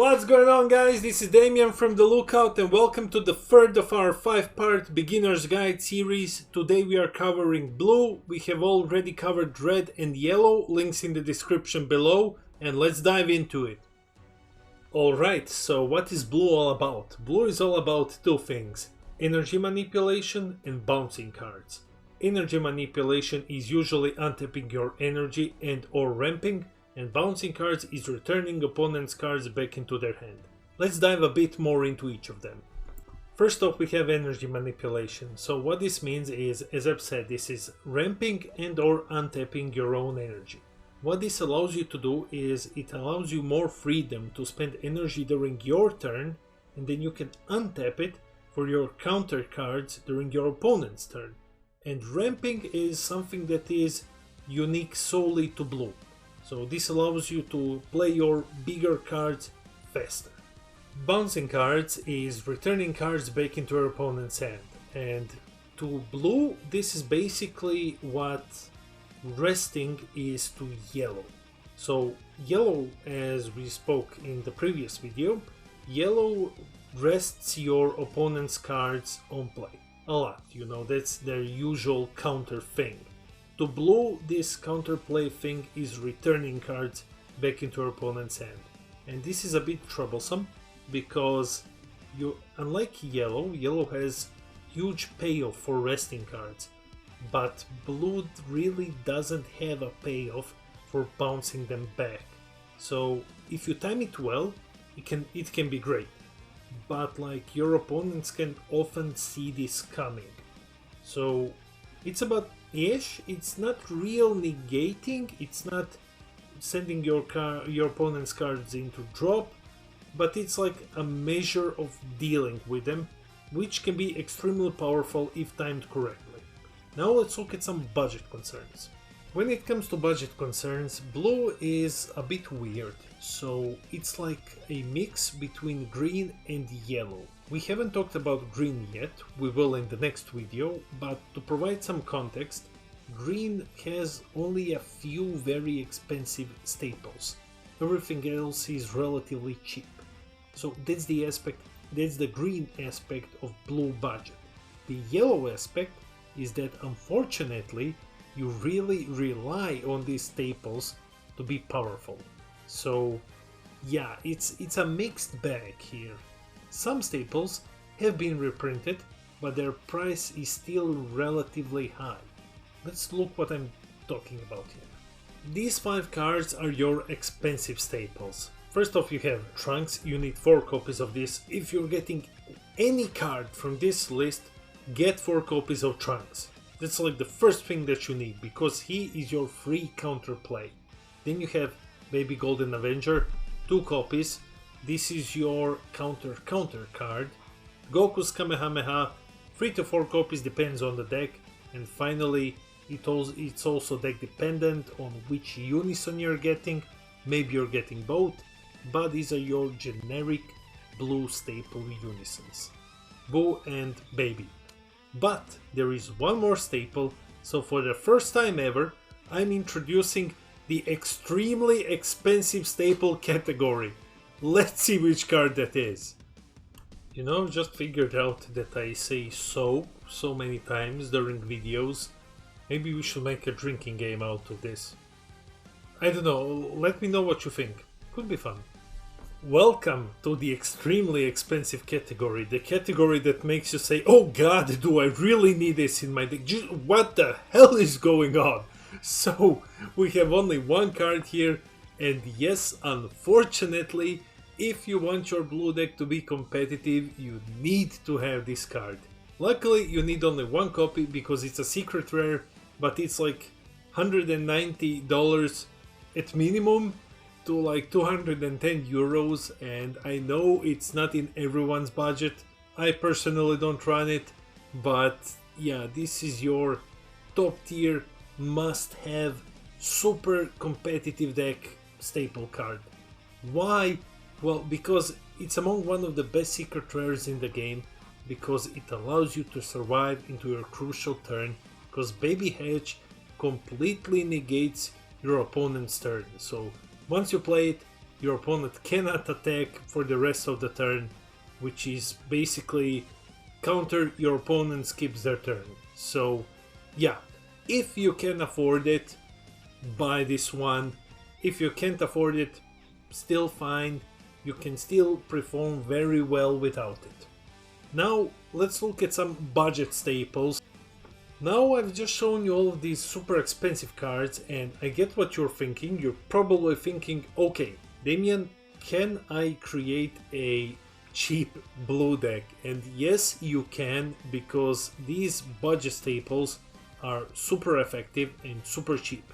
What's going on, guys? This is Damien from The Lookout and welcome to the third of our 5-part beginner's guide series. Today we are covering blue. We have already covered red and yellow, links in the description below, and let's dive into it. Alright, so what is blue all about? Blue is all about two things: energy manipulation and bouncing cards. Energy manipulation is usually untapping your energy and or ramping, and bouncing cards is returning opponents' cards back into their hand. Let's dive a bit more into each of them. First off, we have energy manipulation. So what this means is, as I've said, this is ramping and or untapping your own energy. What this allows you to do is it allows you more freedom to spend energy during your turn, and then you can untap it for your counter cards during your opponent's turn. And ramping is something that is unique solely to blue. So this allows you to play your bigger cards faster. Bouncing cards is returning cards back into your opponent's hand. And to blue, this is basically what resting is to yellow. So yellow, as we spoke in the previous video, yellow rests your opponent's cards on play a lot. You know, that's their usual counter thing. To blue, this counterplay thing is returning cards back into your opponent's hand. And this is a bit troublesome because unlike yellow has huge payoff for resting cards, but blue really doesn't have a payoff for bouncing them back. So if you time it well, it can be great, but like your opponents can often see this coming. So it's about it's not real negating, it's not sending your opponent's cards into drop, but it's like a measure of dealing with them, which can be extremely powerful if timed correctly. Now let's look at some budget concerns. When it comes to budget concerns, blue is a bit weird, so it's like a mix between green and yellow. We haven't talked about green yet, we will in the next video, but to provide some context, green has only a few very expensive staples. Everything else is relatively cheap. So that's the green aspect of blue budget. The yellow aspect is that unfortunately you really rely on these staples to be powerful. So yeah, it's a mixed bag here. Some staples have been reprinted, but their price is still relatively high. Let's look what I'm talking about here. These 5 cards are your expensive staples. First off, you have Trunks. You need 4 copies of this. If you're getting any card from this list, get 4 copies of Trunks. That's like the first thing that you need, because he is your free counterplay. Then you have Baby Golden Avenger, 2 copies. This is your counter card. Goku's Kamehameha, 3 to 4 copies, depends on the deck. And finally, it's also deck dependent on which unison you're getting. Maybe you're getting both, but these are your generic blue staple unisons, Boo and Baby. But there is one more staple, so for the first time ever, I'm introducing the extremely expensive staple category. Let's see which card that is. You know, I've just figured out that I say so many times during videos. Maybe we should make a drinking game out of this. I don't know, let me know what you think. Could be fun. Welcome to the extremely expensive category. The category that makes you say, oh god, do I really need this in my deck? What the hell is going on? So, we have only one card here, and yes, unfortunately, if you want your blue deck to be competitive, you need to have this card. Luckily, you need only 1 copy because it's a secret rare, but it's like $190 at minimum to like 210 euros, and I know it's not in everyone's budget. I personally don't run it, but yeah, this is your top tier must have super competitive deck staple card. Why? Well, because it's among one of the best secret rares in the game, because it allows you to survive into your crucial turn, because Baby Hatch completely negates your opponent's turn. So once you play it, your opponent cannot attack for the rest of the turn, which is basically counter your opponent skips their turn. So yeah, if you can afford it, buy this one. If you can't afford it, still fine, you can still perform very well without it. Now let's look at some budget staples. Now I've just shown you all of these super expensive cards, and I get what you're thinking. You're probably thinking, okay, Damian, can I create a cheap blue deck? And yes, you can, because these budget staples are super effective and super cheap.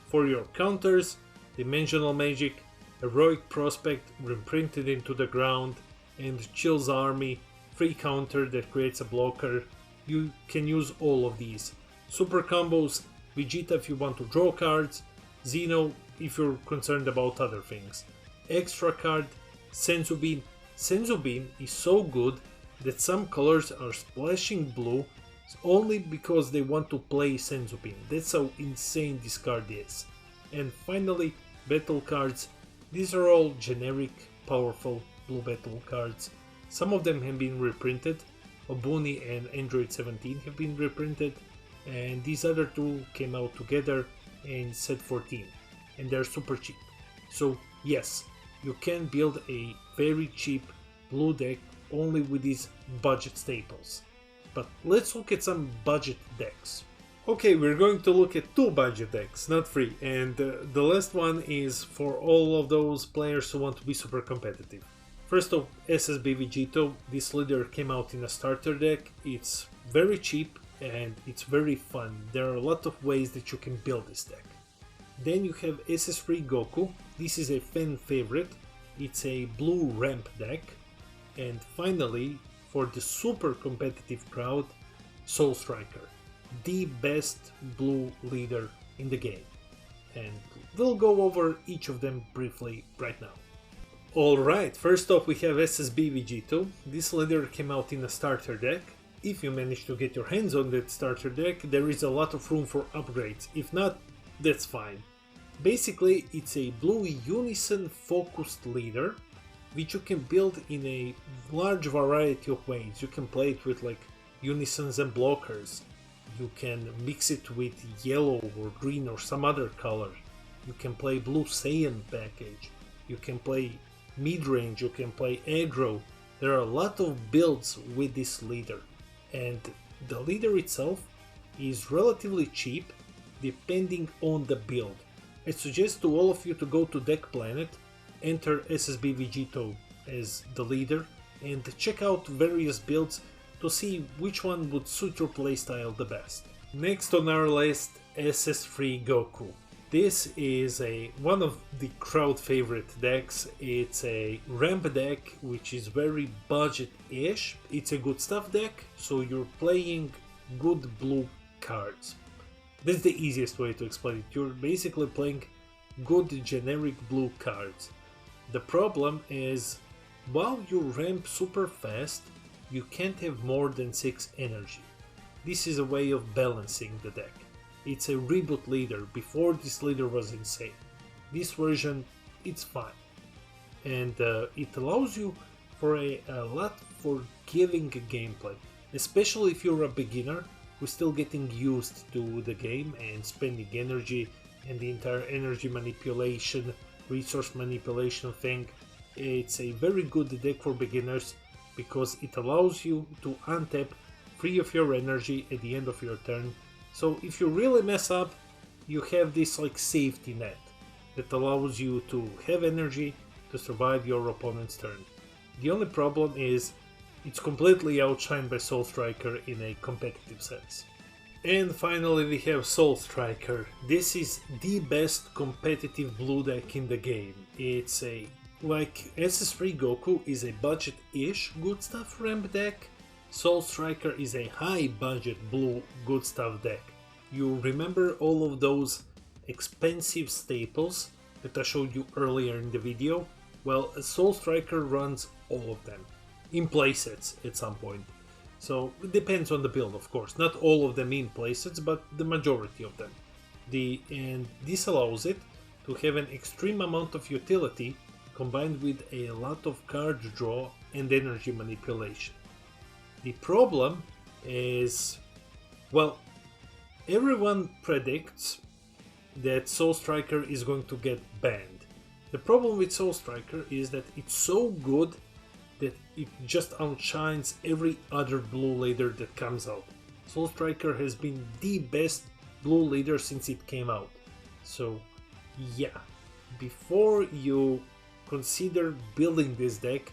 For your counters, Dimensional Magic, Heroic Prospect reprinted into the ground, and Chill's Army, free counter that creates a blocker. You can use all of these. Super combos, Vegeta if you want to draw cards, Xeno if you're concerned about other things. Extra card, Senzu Bean. Senzu Bean is so good that some colors are splashing blue only because they want to play Senzu Bean. That's how insane this card is. And finally, battle cards. These are all generic, powerful blue battle cards. Some of them have been reprinted. Obuni and Android 17 have been reprinted, and these other two came out together in set 14, and they're super cheap. So yes, you can build a very cheap blue deck only with these budget staples. But let's look at some budget decks. Okay, we're going to look at 2 budget decks, not 3, and the last one is for all of those players who want to be super competitive. First off, SSB Vegito. This leader came out in a starter deck. It's very cheap and it's very fun. There are a lot of ways that you can build this deck. Then you have SS3 Goku. This is a fan favorite. It's a blue ramp deck. And finally, for the super competitive crowd, Soul Striker, the best blue leader in the game. And we'll go over each of them briefly right now. Alright, first off we have SSB Vegito. This leader came out in a starter deck. If you manage to get your hands on that starter deck, there is a lot of room for upgrades. If not, that's fine. Basically, it's a blue unison focused leader, which you can build in a large variety of ways. You can play it with like unisons and blockers. You can mix it with yellow or green or some other color. You can play blue Saiyan package. You can play mid-range, you can play aggro. There are a lot of builds with this leader, and the leader itself is relatively cheap depending on the build. I suggest to all of you to go to Deck Planet, enter SSB Vegito as the leader, and check out various builds to see which one would suit your playstyle the best. Next on our list, SS3 Goku. This is one of the crowd favorite decks. It's a ramp deck which is very budget-ish. It's a good stuff deck, so you're playing good blue cards. That's the easiest way to explain it. You're basically playing good generic blue cards. The problem is, while you ramp super fast, you can't have more than 6 energy. This is a way of balancing the deck. It's a reboot leader. Before, this leader was insane. This version, it's fine. And it allows you for a lot forgiving gameplay. Especially if you're a beginner who's still getting used to the game and spending energy and the entire energy manipulation, resource manipulation thing. It's a very good deck for beginners because it allows you to untap 3 of your energy at the end of your turn. So if you really mess up, you have this like safety net that allows you to have energy to survive your opponent's turn. The only problem is it's completely outshined by Soul Striker in a competitive sense. And finally we have Soul Striker. This is the best competitive blue deck in the game. It's like SS3 Goku is a budget-ish good stuff ramp deck. Soul Striker is a high budget blue good stuff deck. You remember all of those expensive staples that I showed you earlier in the video? Well, Soul Striker runs all of them in playsets at some point. So it depends on the build, of course. Not all of them in playsets, but the majority of them. And this allows it to have an extreme amount of utility combined with a lot of card draw and energy manipulation. The problem is, well, everyone predicts that Soul Striker is going to get banned. The problem with Soul Striker is that it's so good that it just outshines every other blue leader that comes out. Soul Striker has been the best blue leader since it came out. So yeah, before you consider building this deck,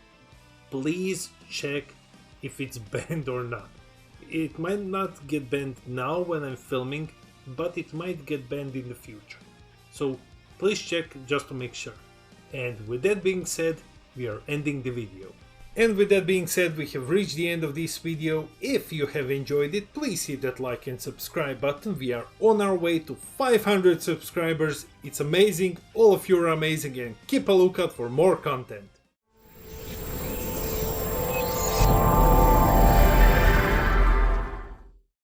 please check if it's banned or not. It might not get banned now when I'm filming, but it might get banned in the future. So please check just to make sure. And with that being said, we are ending the video. And with that being said, we have reached the end of this video. If you have enjoyed it, please hit that like and subscribe button. We are on our way to 500 subscribers. It's amazing, all of you are amazing, and keep a lookout for more content.